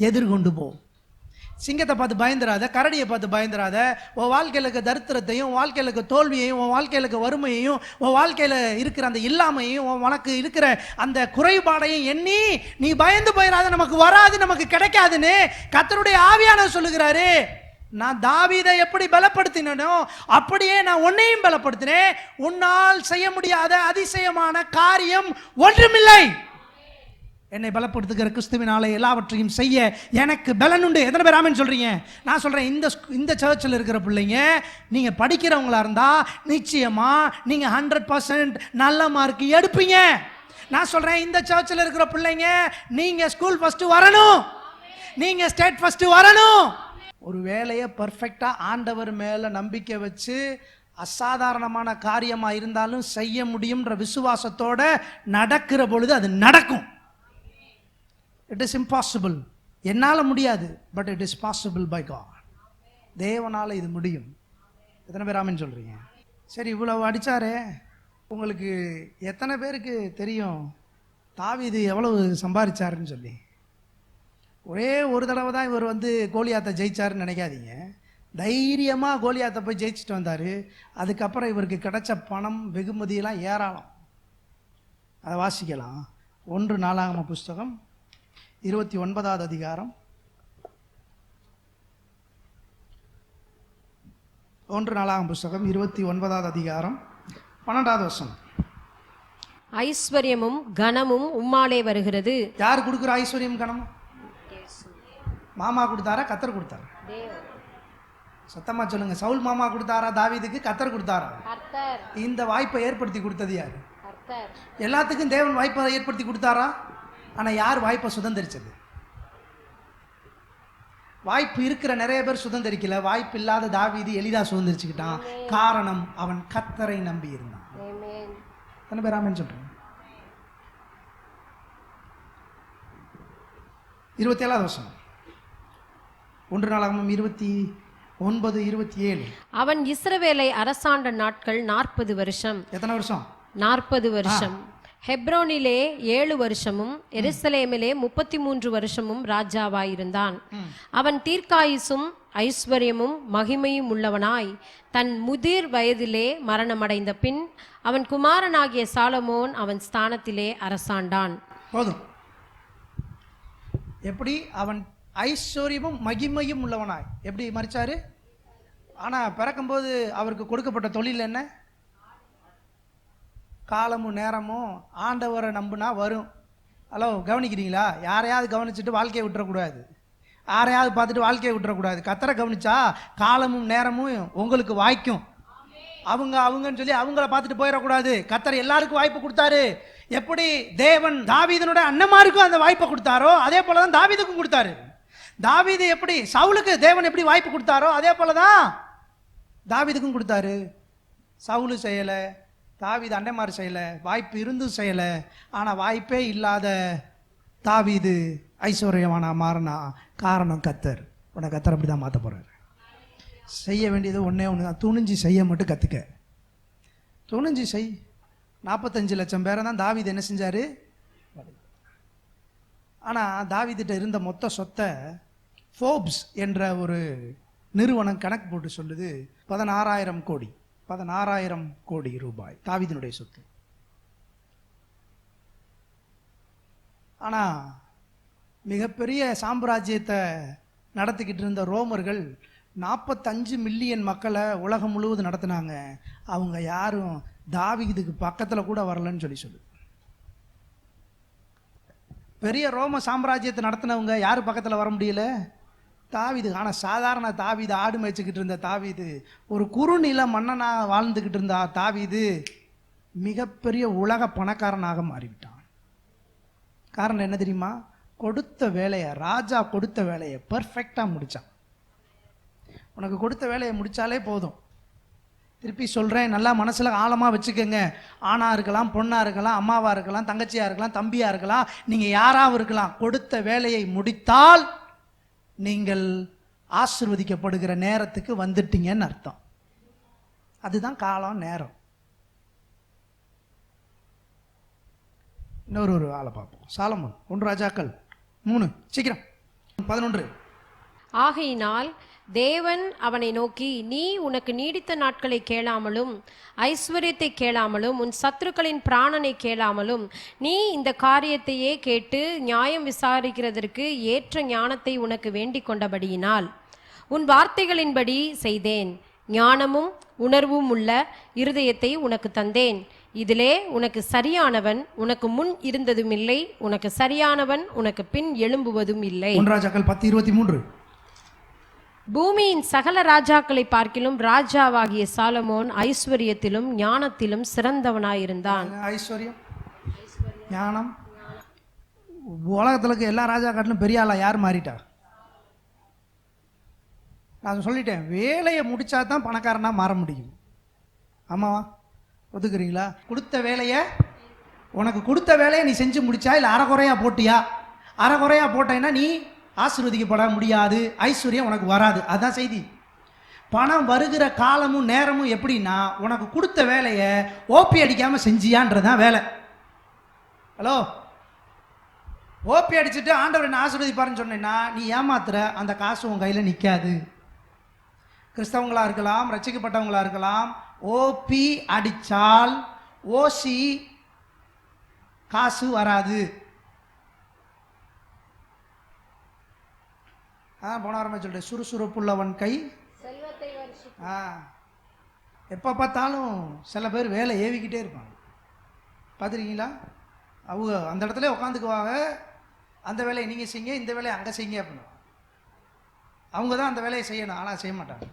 எதிர்கொண்டு போ. சிங்கத்தை பார்த்து பயந்துராத, கரடியை பார்த்து பயந்துராத. உன் வாழ்க்கையில் இருக்க தரித்திரத்தையும், உன் வாழ்க்கையில் இருக்க தோல்வியையும், உன் வாழ்க்கையில் இருக்க வறுமையையும், உன் வாழ்க்கையில் இருக்கிற அந்த இல்லாமையும், உனக்கு இருக்கிற அந்த குறைபாடையும் எண்ணி நீ பயந்து போயிடாத. நமக்கு வராது, நமக்கு கிடைக்காதுன்னு கர்த்தருடைய ஆவியானவர் சொல்லுகிறாரு. நான் தாவீதை எப்படி பலப்படுத்தினோ அப்படியே நான் உன்னையும் பலப்படுத்தினேன். உன்னால் செய்ய முடியாத அதிசயமான காரியம் ஒன்றுமில்லை. என்னை பலப்படுத்துகிற கிறிஸ்துவினாலே எல்லாவற்றையும் செய்ய எனக்கு பலன் உண்டு. எத்தனை பேர் ஆமென் சொல்றீங்க? நான் சொல்றேன், இந்த சர்ச்சில் இருக்கிற பிள்ளைங்க, நீங்க படிக்கிறவங்களா இருந்தா நிச்சயமா நீங்க 100% நல்ல மார்க் எடுப்பீங்க. நான் சொல்றேன், இந்த சர்ச்சில் இருக்கிற பிள்ளைங்க, நீங்க ஸ்கூல் ஃபர்ஸ்ட் வரணும், நீங்க ஸ்டேட் ஃபர்ஸ்ட் வரணும். ஒரு வேலையை பர்ஃபெக்டா ஆண்டவர் மேல நம்பிக்கை வச்சு அசாதாரணமான காரியமா இருந்தாலும் செய்ய முடியும்ன்ற விசுவாசத்தோட நடக்கிற பொழுது அது நடக்கும். இட் இஸ் இம்பாசிபிள், என்னால் முடியாது, but it is possible by God. தேவனால் இது முடியும். எத்தனை பேர் ஆமென் சொல்றீங்க? சரி, இவ்வளவு அடிச்சாரே, உங்களுக்கு எத்தனை பேருக்கு தெரியும் தாவீது எவ்வளவு சம்பாதிச்சாருன்னு சொல்லி? ஒரே ஒரு தடவை தான் இவர் கோலியாத்தை ஜெயிச்சாருன்னு நினைக்காதீங்க. தைரியமாக கோலியாத்தை போய் ஜெயிச்சுட்டு வந்தார். அதுக்கப்புறம் இவருக்கு கிடைச்ச பணம் வெகுமதியெல்லாம் ஏராளம். அதை வாசிக்கலாம். 1 நாளாகம புஸ்தகம் 29வது அதிகாரம். 1 நாளாகம புஸ்தகம் 29வது அதிகாரம் 12வது வசனம். ஐஸ்வர்யமும் கனமும் உம்மாலே வருகிறது. யார் கொடுக்குற ஐஸ்வர்யம் கனம்? மாமா கொடுத்தாரா, கர்த்தர் கொடுத்தாரா? சத்தமா சொல்லுங்க. சவுல் மாமா கொடுத்தாரா தாவீதுக்கு? கர்த்தர் கொடுத்தாரா? இந்த வாய்ப்பை ஏற்படுத்தி கொடுத்தது யாரு? எல்லாத்துக்கும் தேவன் வாய்ப்பை ஏற்படுத்தி கொடுத்தாரா? ஆனா யார் வாய்ப்பை சுதந்திரிச்சது? வாய்ப்பு இருக்கிற நிறைய பேர் சுதந்திரிக்கல. வாய்ப்பு இல்லாத தாவீது எளிதா சுதந்திரிச்சுக்கிட்டான். காரணம், அவன் கர்த்தரை நம்பி இருந்தான். எத்தனை பேர் ஆமென் சொல்றீங்க? 27வது வசனம். 1 நாளாகமம் 29:27. அவன் இஸ்ரவேலை அரசாண்ட நாட்கள் 40 வருஷம். எத்தனை வருஷம்? 40 வருஷம். ஹெப்ரோனிலே 7 வருஷமும் எருசலேமிலே 33 வருஷமும் ராஜாவாயிருந்தான். அவன் தீர்க்காயுசும் ஐஸ்வர்யமும் மகிமையும் உள்ளவனாய் தன் முதிர் வயதிலே மரணமடைந்த பின் அவன் குமாரனாகிய சாலமோன் அவன் ஸ்தானத்திலே அரசாண்டான். போதும். எப்படி அவன் ஐஸ்வர்யமும் மகிமையும் உள்ளவனாய் எப்படி மரிச்சாரு? ஆனா பிறக்கும்போது அவருக்கு கொடுக்கப்பட்ட தொழில் என்ன? காலமும் நேரமும் ஆண்டவரை நம்புனா வரும். ஹலோ, கவனிக்கிறீங்களா? யாரையாவது கவனிச்சுட்டு வாழ்க்கையை விட்டுறக்கூடாது. யாரையாவது பார்த்துட்டு வாழ்க்கையை விட்டுறக்கூடாது. கர்த்தரை கவனிச்சா காலமும் நேரமும் உங்களுக்கு வாய்க்கும். அவங்கன்னு சொல்லி அவங்கள பார்த்துட்டு போயிடக்கூடாது. கர்த்தர் எல்லாருக்கும் வாய்ப்பு கொடுத்தாரு. எப்படி தேவன் தாவீதனுடைய அண்ணமாருக்கும் அந்த வாய்ப்பை கொடுத்தாரோ அதே போலதான் தாவீதுக்கும் கொடுத்தாரு. தாவீது எப்படி சவுலுக்கு தேவன் எப்படி வாய்ப்பு கொடுத்தாரோ அதே போலதான் தாவீதுக்கும் கொடுத்தாரு. சவுலு செய்யல, தாவீது அண்டைமாறு செய்யல, வாய்ப்பு இருந்தும் செய்யல. ஆனா வாய்ப்பே இல்லாத தாவீது ஐஸ்வர்யமான மாறினா. காரணம் கர்த்தர். உன்னை கர்த்தர் அப்படிதான் மாற்ற போறாரு. செய்ய வேண்டியது ஒன்னே ஒன்று தான், துணிஞ்சு செய்ய மட்டும் கற்றுக்க. துணிஞ்சு செய். 45 லட்சம் பேரை தான் தாவீது என்ன செஞ்சாரு? ஆனால் தாவீதுகிட்ட இருந்த மொத்த சொத்தை ஃபோர்ப்ஸ் என்ற ஒரு நிறுவனம் கணக்கு போட்டு சொல்லுது 16,000 கோடி ரூபாய் தாவீதினுடைய சொத்து. ஆனால் மிகப்பெரிய சாம்ராஜ்யத்தை நடத்திக்கிட்டு இருந்த ரோமர்கள் 45 மில்லியன் மக்களை உலகம் முழுவதும் நடத்தினாங்க. அவங்க யாரும் தாவீதுக்கு பக்கத்தில் கூட வரலன்னு சொல்லுது. பெரிய ரோம சாம்ராஜ்யத்தை நடத்தினவங்க யார் பக்கத்தில் வர முடியல? தாவீது. ஆனால் சாதாரண தாவீது, ஆடு மேய்ச்சிக்கிட்டு இருந்த தாவீது, ஒரு குறுநில மன்னனா வாழ்ந்துக்கிட்டு இருந்த தாவீது மிகப்பெரிய உலக பணக்காரனாக மாறிவிட்டான். காரணம் என்ன தெரியுமா? கொடுத்த வேலையை, ராஜா கொடுத்த வேலையை பர்ஃபெக்டாக முடித்தான். உனக்கு கொடுத்த வேலையை முடித்தாலே போதும். திருப்பி சொல்கிறேன், நல்லா மனசில் ஆழமாக வச்சுக்கோங்க. ஆணாக இருக்கலாம், பொண்ணாக இருக்கலாம், அம்மாவாக இருக்கலாம், தங்கச்சியாக இருக்கலாம், தம்பியாக இருக்கலாம், நீங்கள் யாராக இருக்கலாம். கொடுத்த வேலையை முடித்தால் நீங்கள் ஆசீர்வதிக்கப்படுகிற நேரத்துக்கு வந்துட்டீங்கன்னு அர்த்தம். அதுதான் காலம், நேரம். இன்னொரு ஆளை பார்ப்போம். சாலமோன் 1 ராஜாக்கள் 3 சீக்கிரம் 11. ஆகையினால் தேவன் அவனை நோக்கி, நீ உனக்கு நீடித்த நாட்களை கேளாமலும் ஐஸ்வர்யத்தை கேளாமலும் உன் சத்துருக்களின் பிராணனை கேளாமலும் நீ இந்த காரியத்தையே கேட்டு நியாயம் விசாரிக்கிறதற்கு ஏற்ற ஞானத்தை உனக்கு வேண்டிக் கொண்டபடியினால் உன் வார்த்தைகளின்படி செய்தேன். ஞானமும் உணர்வும் உள்ள இருதயத்தை உனக்கு தந்தேன். இதிலே உனக்கு சரியானவன் உனக்கு முன் இருந்ததும் இல்லை, உனக்கு சரியானவன் உனக்கு பின் எழும்புவதும் இல்லை. 1 ராஜாக்கள் 10:23. பூமியின் சகல ராஜாக்களை பார்க்கிலும் ராஜாவாகிய சாலமோன் ஐஸ்வர்யத்திலும் ஞானத்திலும் சிறந்தவனாயிருந்தான். ஐஸ்வர்யம், ஞானம். உலகத்துல இருக்க எல்லா ராஜா காட்டிலும் பெரிய ஆளா யார் மாறிட்டா? நான் சொல்லிட்டேன், வேலையை முடிச்சா தான் பணக்காரனா மாற முடியும். ஆமாவா? ஒத்துக்கிறீங்களா? கொடுத்த வேலையை, உனக்கு கொடுத்த வேலையை நீ செஞ்சு முடிச்சா இல்லை அரைக்குறையா போட்டியா? அரைக்குறையா போட்டேன்னா நீ ஆசீர்வதிக்கப்பட முடியாது, ஐஸ்வர்யம் உனக்கு வராது. அதுதான் செய்தி. பணம் வருகிற காலமும் நேரமும் எப்படின்னா, உனக்கு கொடுத்த வேலையை ஓபி அடிக்காமல் செஞ்சியான்றதான் வேலை. ஹலோ, ஓபி அடிச்சுட்டு ஆண்டவர் என்ன ஆசீர்வதிப்பாருன்னு சொன்னேன்னா நீ ஏமாத்துற, அந்த காசு உன் கையில் நிற்காது. கிறிஸ்தவங்களா இருக்கலாம், ரட்சிக்கப்பட்டவங்களா இருக்கலாம், ஓபி அடித்தால் ஓசி காசு வராது. போன வாரமே சொல்லிட்டேன், சுறுசுறுப்புள்ளவன் கை எப்போ பார்த்தாலும் சில பேர் வேலை ஏவிக்கிட்டே இருப்பாங்க. பார்த்துருக்கீங்களா? அவங்க அந்த இடத்துல உட்காந்துக்குவாங்க, அந்த வேலையை நீங்கள் செய்யுங்க, இந்த வேலையை அங்கே செய்யுங்க அப்படின்னு. அவங்க தான் அந்த வேலையை செய்யணும், ஆனால் செய்ய மாட்டாங்க.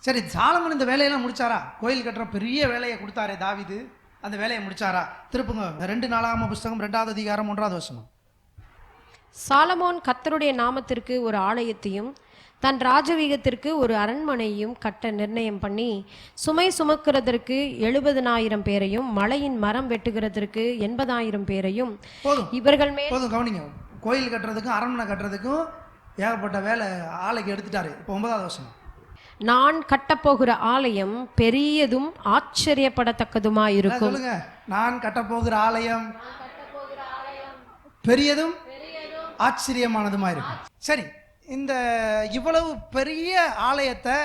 சரி, சாலமன் இந்த வேலையெல்லாம் முடிச்சாரா? கோயில் கட்டுற பெரிய வேலையை கொடுத்தாரே தாவீது, அந்த வேலையை முடிச்சாரா? திருப்புங்க 2 நாளாகம புஸ்தகம் 2ஆம் அதிகாரம் 1ஆவது வசனம். சாலமோன் கர்த்தருடைய நாமத்திற்கு ஒரு ஆலயத்தையும் தன் ராஜவீகத்திற்கு ஒரு அரண்மனையையும் கட்ட நிர்ணயம் பண்ணி சுமை சுமக்கிறதற்கு 70,000 பேரையும் மலையின் மரம் வெட்டுகிறதற்கு 80,000 பேரையும் இவர்கள் மேல். போதும், கவனிங்க. கோயில் கட்டுறதுக்கும் அரண்மனை கட்டுறதுக்கும் ஏகப்பட்ட வேலை ஆலைக்கு எடுத்துட்டாரு. இப்போ 9ஆவது வசனம். நான் கட்டப்போகிற ஆலயம் பெரியதும் ஆச்சரியப்படத்தக்கதுமாயிருக்கும். சொல்லுங்க, நான் கட்டப்போகிற ஆலயம் பெரியதும் ஆச்சரியமானதுமா இருக்கும். சரி, இந்த இவ்வளவு பெரிய ஆலயத்தை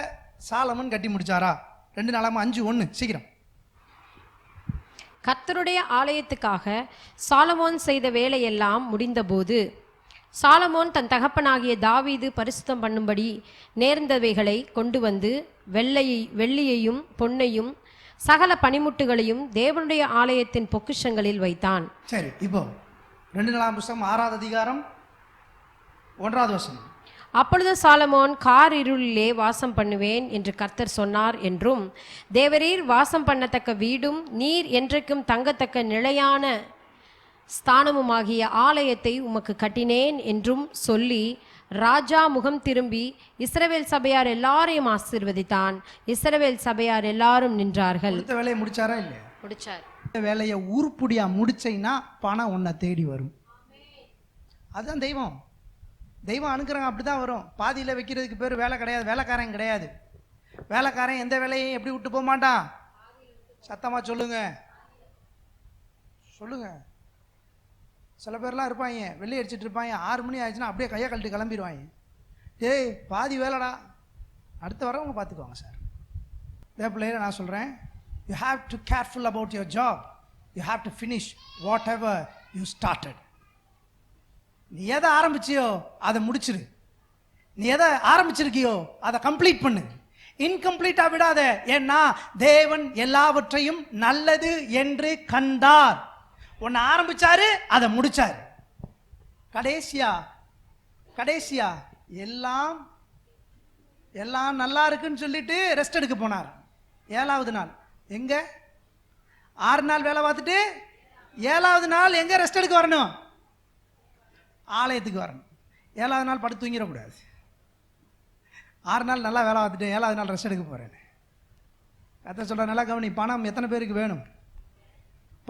சாலமன் கட்டி முடிச்சாரா? 2 நாளாகம 5:1. சீக்கிரம். கர்த்தருடைய ஆலயத்துக்காக சாலமோன் செய்த வேலையெல்லாம் முடிந்தபோது சாலமோன் தன் தகப்பனாகிய தாவீது பரிசுத்தம் பண்ணும்படி நேர்ந்தவைகளை கொண்டு வந்து வெள்ளியையும் பொன்னையும் சகல பனிமுட்டுகளையும் தேவனுடைய ஆலயத்தின் பொக்கிஷங்களில் வைத்தான். சரி, இப்போ 2 நாளாகம புஸ்தகம் 6ஆவது அதிகாரம் 1ஆவது வசனம். அப்பொழுது சாலமோன், கார் இருளிலே வாசம் பண்ணுவேன் என்று கர்த்தர் சொன்னார் என்றும், தேவரீர் வாசம் பண்ணத்தக்க வீடும் நீர் என்றைக்கும் தங்கத்தக்க நிலையான ஸ்தானமுமாகிய ஆலயத்தை உமக்கு கட்டினேன் என்றும் சொல்லி ராஜா முகம் திரும்பி இஸ்ரவேல் சபையார் எல்லாரையும் ஆசீர்வதித்தான். இஸ்ரவேல் சபையார் எல்லாரும் நின்றார்கள். வேலையை முடிச்சாரா? இல்லையா? முடிச்சார். வேலையை உருப்படியா முடிச்சைன்னா பணம் உன்னை தேடி வரும். அதுதான் தெய்வம். தெய்வம் அனுக்கிறவங்க அப்படி தான் வரும். பாதியில் வைக்கிறதுக்கு பேர் வேலை கிடையாது, வேலைக்காரன் கிடையாது. வேலைக்காரன் எந்த வேலையும் எப்படி விட்டு போக மாட்டான். சத்தமாக சொல்லுங்க, சொல்லுங்க. சில பேர்லாம் இருப்பாங்க, வெள்ளை அடிச்சுட்டு இருப்பாங்க, 6 மணி ஆயிடுச்சுன்னா அப்படியே கையை கழட்டி கிளம்பிடுவாங்க. டேய், பாதி வேலைடா, அடுத்த வரவங்க பார்த்துக்குவாங்க சார். இதே பிள்ளையில நான் சொல்கிறேன், you have to careful about your job. You have to finish what ever you started. நீ எதை ஆரம்பிச்சியோ அதை முடிச்சிரு. நீ எதை ஆரம்பிச்சிருக்கியோ அதை கம்ப்ளீட் பண்ணு. இன்கம்ப்ளீட்டாக விடாத. ஏன்னா தேவன் எல்லாவற்றையும் நல்லது என்று கண்டார். ஒன்று ஆரம்பிச்சாரு, அதை முடிச்சாரு. கடைசியா எல்லாம் நல்லா இருக்குன்னு சொல்லிட்டு ரெஸ்ட் எடுக்க போனார். 7வது நாள் எங்க? 6 நாள் வேலை பார்த்துட்டு 7வது நாள் எங்க ரெஸ்ட் எடுக்க வரணும்? ஆலயத்துக்கு வரணும். 7வது நாள் படுத்து தூங்கிடக்கூடாது. 6 நாள் நல்லா வேலை பார்த்துட்டு 7வது நாள் ரெஸ்ட் எடுக்க போகிறேன். கர்த்தர் சொல்கிறேன், நல்லா கவனி. பணம் எத்தனை பேருக்கு வேணும்?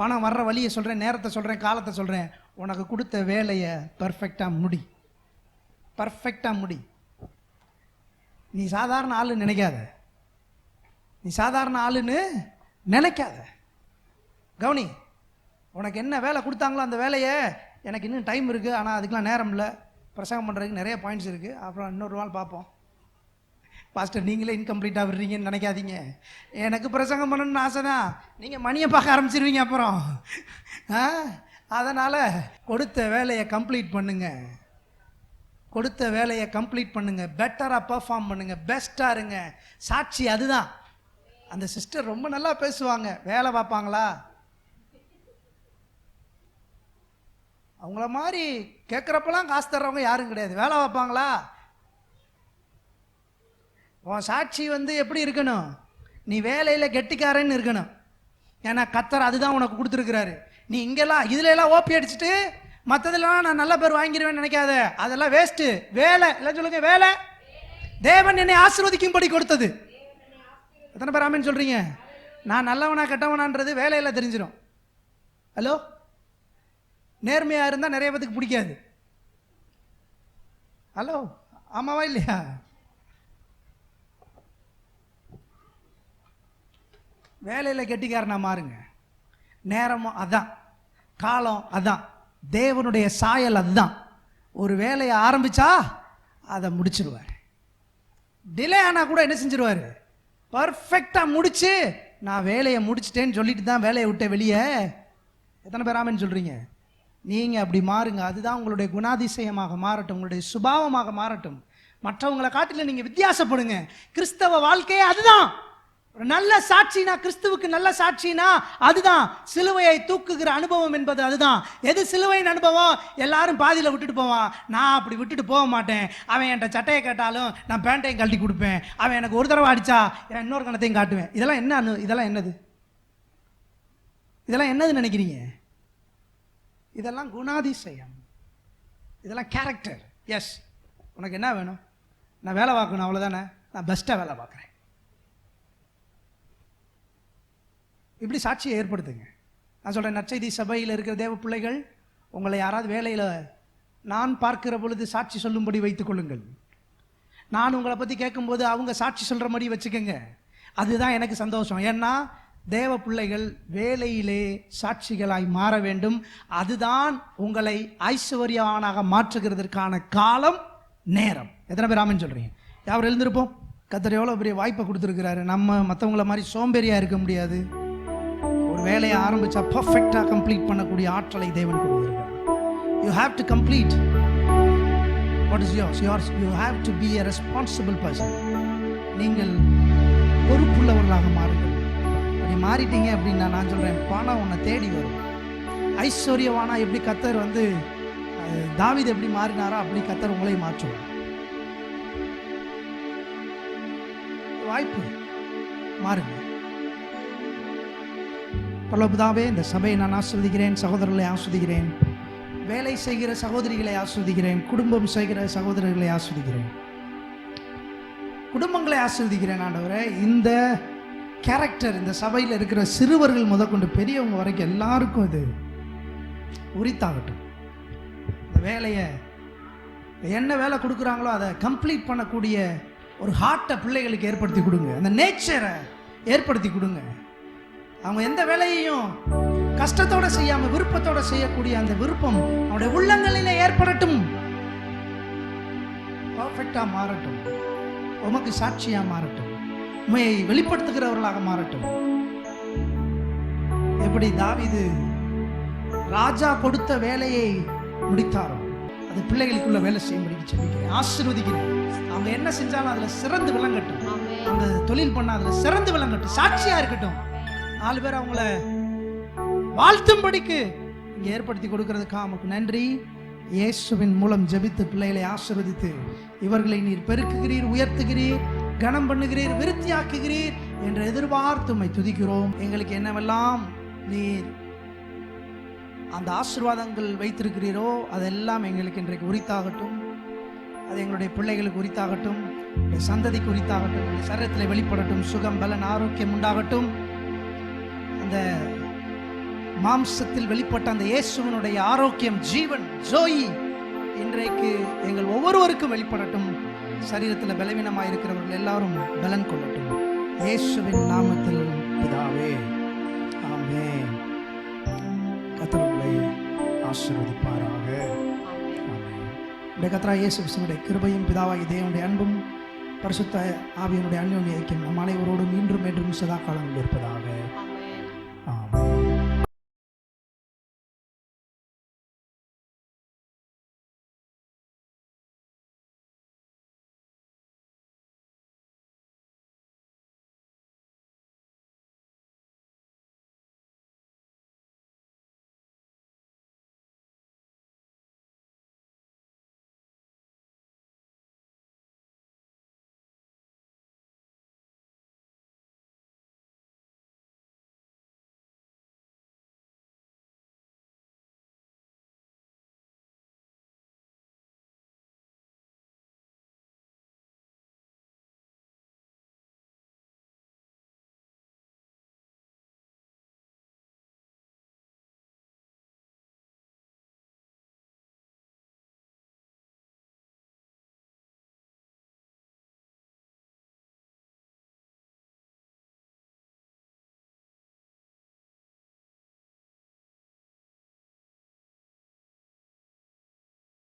பணம் வர்ற வழியை சொல்கிறேன், நேரத்தை சொல்கிறேன், காலத்தை சொல்கிறேன். உனக்கு கொடுத்த வேலையை பர்ஃபெக்டாக முடி. நீ சாதாரண ஆளுன்னு நினைக்காத. கவனி, உனக்கு என்ன வேலை கொடுத்தாங்களோ அந்த வேலையை, எனக்கு இன்னும் டைம் இருக்குது ஆனால் அதுக்கெலாம் நேரம் இல்லை, பிரசங்கம் பண்ணுறதுக்கு நிறைய பாயிண்ட்ஸ் இருக்குது. அப்புறம் இன்னொரு நாள் பார்ப்போம். பாஸ்டர் நீங்களே இன்கம்ப்ளீட்டாக விடுறீங்கன்னு நினைக்காதீங்க. எனக்கு பிரசங்கம் பண்ணணும்னு ஆசை தான், நீங்கள் மணியை பார்க்க ஆரம்பிச்சிருவீங்க அப்புறம். அதனால் கொடுத்த வேலையை கம்ப்ளீட் பண்ணுங்க, கொடுத்த வேலையை கம்ப்ளீட் பண்ணுங்க, பெட்டராக பெர்ஃபார்ம் பண்ணுங்க, பெஸ்ட்டாக இருங்க. சாட்சி அதுதான். அந்த சிஸ்டர் ரொம்ப நல்லா பேசுவாங்க, வேலை பார்ப்பாங்களா? அவங்கள மாதிரி கேட்குறப்பெல்லாம் காசு தர்றவங்க யாரும் கிடையாது. வேலை பார்ப்பாங்களா? உன் சாட்சி எப்படி இருக்கணும்? நீ வேலையில் கெட்டிக்காரன்னு இருக்கணும். ஏன்னா கர்த்தர் அதுதான் உனக்கு கொடுத்துருக்கிறாரு. நீ இங்கெல்லாம் இதுல எல்லாம் ஓப்பி அடிச்சுட்டு மற்றதெல்லாம் நான் நல்ல பேர் வாங்கிடுவேன்னு நினைக்காத, அதெல்லாம் வேஸ்ட்டு. வேலை எல்லாம் சொல்லுங்க, வேலை தேவன் என்னை ஆசீர்வதிக்கும்படி கொடுத்தது. எத்தனை பேர் ஆமென் சொல்றீங்க? நான் நல்லவனா கெட்டவனான்றது வேலையில் தெரிஞ்சிடும். ஹலோ, நேர்மையாக இருந்தால் நிறைய பேருக்கு பிடிக்காது. ஹலோ, ஆமாவா இல்லையா? வேலையில் கெட்டிக்காரனா மாறுங்க. நேரமும் அதான், காலம் அதான், தேவனுடைய சாயல் அதுதான். ஒரு வேலையை ஆரம்பிச்சா அதை முடிச்சிருவார். டிலே ஆனால் கூட என்ன செஞ்சிருவார்? பர்ஃபெக்டாக முடிச்சு நான் வேலையை முடிச்சிட்டேன்னு சொல்லிட்டு தான் வேலையை விட்ட வெளியே. எத்தனை பேர் ஆமென் சொல்கிறீங்க? நீங்கள் அப்படி மாறுங்க. அதுதான் உங்களுடைய குணாதிசயமாக மாறட்டும், உங்களுடைய சுபாவமாக மாறட்டும். மற்றவங்களை காட்டில நீங்கள் வித்தியாசப்படுங்க. கிறிஸ்தவ வாழ்க்கையே அதுதான். ஒரு நல்ல சாட்சினா, கிறிஸ்துவுக்கு நல்ல சாட்சினா அதுதான். சிலுவையை தூக்குகிற அனுபவம் என்பது அதுதான். எது சிலுவையின் அனுபவம்? எல்லாரும் பாதியில் விட்டுட்டு போவான், நான் அப்படி விட்டுட்டு போக மாட்டேன். அவன் என்கிட்ட சட்டையை கேட்டாலும் நான் பேண்ட்டையும் கழட்டி கொடுப்பேன். அவன் எனக்கு ஒரு தடவை அடித்தா இன்னொரு கணத்தையும் காட்டுவேன். இதெல்லாம் என்ன? இதெல்லாம் என்னது? இதெல்லாம் என்னது நினைக்கிறீங்க? இதெல்லாம் குணாதிசயம், இதெல்லாம் கேரக்டர். எஸ், உனக்கு என்ன வேணும்? நான் வேலை பார்க்கணும், அவ்வளோதானே. நான் பெஸ்ட்டாக வேலை பார்க்குறேன். இப்படி சாட்சியை ஏற்படுத்துங்க. நான் சொல்கிறேன், நற்செய்தி சபையில் இருக்கிற தேவ பிள்ளைகள், உங்களை யாராவது வேலையில் நான் பார்க்கிற பொழுது சாட்சி சொல்லும்படி வைத்துக் கொள்ளுங்கள். நான் உங்களை பற்றி கேட்கும்போது அவங்க சாட்சி சொல்கிற மாதிரி வச்சுக்கோங்க. அதுதான் எனக்கு சந்தோஷம். ஏன்னா தேவ பிள்ளைகள் வேலையிலே சாட்சிகளாய் மாற வேண்டும். அதுதான் உங்களை ஐஸ்வர்யவானாக மாற்றுகிறதற்கான காலம், நேரம். எத்தனை பேர் ஆமென் சொல்கிறீங்க? யாரும் எழுந்திருப்போம். கர்த்தர் எவ்வளோ பெரிய வாய்ப்பை கொடுத்துருக்கிறாரு. நம்ம மற்றவங்கள மாதிரி சோம்பேறியாக இருக்க முடியாது. ஒரு வேலையை ஆரம்பித்தா பர்ஃபெக்டாக கம்ப்ளீட் பண்ணக்கூடிய ஆற்றலை தேவன் கொடுத்துருக்கிறார். You have to complete what is yours. You have to be a responsible person. நீங்கள் பொறுப்புள்ளவர்களாக மாறுங்கள். அப்படி மாறிட்டீங்க அப்படின்னா நான் சொல்கிறேன், பணம் உன்னை தேடி வரும். ஐஸ்வர்யவானா எப்படி கர்த்தர் தாவீது எப்படி மாறினாரோ அப்படி கர்த்தர் உங்களை மாற்றுவார். வாய்ப்பு, மாறுங்க. பரலோகபிதாவே, இந்த சபையை நான் ஆஸ்வதிக்கிறேன், சகோதரர்களை ஆஸ்வதிக்கிறேன், வேலை செய்கிற சகோதரிகளை ஆஸ்வதிக்கிறேன், குடும்பம் செய்கிற சகோதரர்களை ஆஸ்வதிக்கிறேன், குடும்பங்களை ஆஸ்வதிக்கிறேன். ஆண்டவரே, இந்த கேரக்டர் இந்த சபையில் இருக்கிற சிறுவர்கள் முதற்கொண்டு பெரியவங்க வரைக்கும் எல்லாருக்கும் இது உரித்தாகட்டும். இந்த வேலையை என்ன வேலை கொடுக்குறாங்களோ அதை கம்ப்ளீட் பண்ணக்கூடிய ஒரு ஹார்ட்டை பிள்ளைகளுக்கு ஏற்படுத்தி கொடுங்க. அந்த நேச்சரை ஏற்படுத்தி கொடுங்க. அவங்க எந்த வேலையையும் கஷ்டத்தோட செய்யாம விருப்பத்தோட செய்யக்கூடிய அந்த விருப்பம் அவனுடைய உள்ளங்களிலே ஏற்படட்டும். பர்ஃபெக்டா மாறட்டும். உமக்கு சாட்சியா மாறட்டும். உண்மையை வெளிப்படுத்துகிறவர்களாக மாறட்டும். எப்படி தாவீது ராஜா கொடுத்த வேலையை முடித்தாரோ அது பிள்ளைகளுக்குள்ள வேலை செய்யும்படிக்கு சொல்லிக்கிறேன், ஆசீர்வதிக்கிறேன். அவங்க என்ன செஞ்சாலும் அதுல சிறந்து விளங்கட்டும். அந்த தொழில் பண்ண அதுல சிறந்து விளங்கட்டும், சாட்சியா இருக்கட்டும். 4 பேர் அவங்கள வாழ்த்தும்படிக்கு இங்கே ஏற்படுத்தி கொடுக்கறதுக்காக நமக்கு நன்றி. இயேசுவின் மூலம் ஜெபித்து பிள்ளைகளை ஆசீர்வதித்து இவர்களை நீர் பெருக்குகிறீர், உயர்த்துகிறீர், கனம் பண்ணுகிறீர், விருத்தியாக்குகிறீர் என்று எதிர்பார்த்து உம்மை துதிக்கிறோம். எங்களுக்கு என்னவெல்லாம் நீர் அந்த ஆசீர்வாதங்கள் வைத்திருக்கிறீரோ அதெல்லாம் எங்களுக்கு இன்றைக்கு உரித்தாகட்டும். அது எங்களுடைய பிள்ளைகளுக்கு உரித்தாகட்டும், சந்ததிக்கு உரித்தாகட்டும், சரீரத்தில் வெளிப்படட்டும். சுகம், பலன், ஆரோக்கியம் உண்டாகட்டும். அந்த மாம்சத்தில் வெளிப்பட்ட அந்த இயேசுவினுடைய ஆரோக்கியம், ஜீவன், ஜோயி இன்றைக்கு எங்கள் ஒவ்வொருவருக்கும் வெளிப்படட்டும். சரீரத்தில் பலவீனமாக இருக்கிறவர்கள் எல்லாரும் பலன் கொள்ளட்டும். இயேசுவின் நாமத்தில் பிதாவே, ஆமென். கர்த்தர் உங்களை ஆசீர்வதிப்பாராக. ஆமென். உடைய கர்த்தராகிய இயேசு கிறிஸ்துவினுடைய கிருபையும் பிதாவாகிய தேவனுடைய அன்பும் பரிசுத்த ஆவியினுடைய அந்யோன்ய ஐக்கியம் நம் அனைவரோடும் இன்றும் என்றும் சதா காலங்கள் இருப்பதாக.